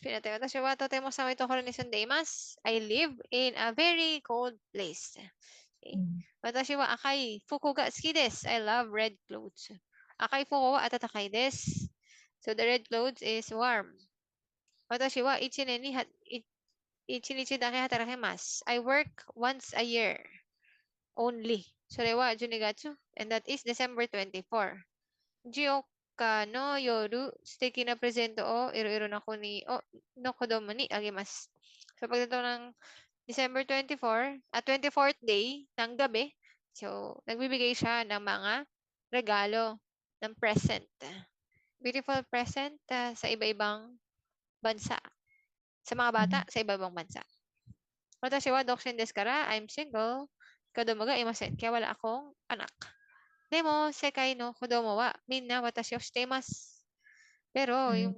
pinatay. Watashi wa totemo寒いところに住んでいます. I live in a very cold place. Okay. 私は赤い服が好きです. I love red clothes. 赤い服は暖かいです. So the red clothes is warm. 私は一日だけ働きます. I work once a year only. それは12月 and that is December 24. 14日の夜、素敵なプレゼントをいろいろな子の子供にあげます. So pagdating ng December 24, 24th day ng gabi, so nagbibigay siya ng mga regalo ng present. Beautiful present sa iba-ibang bansa. Sa mga bata, sa iba-ibang bansa. Watashi wa douchen desu kara, I'm single. Kodomo ga imasen. Kaya wala akong anak. Demo, sekai no kodomo wa minna watashi o shiteimasu. Pero, yung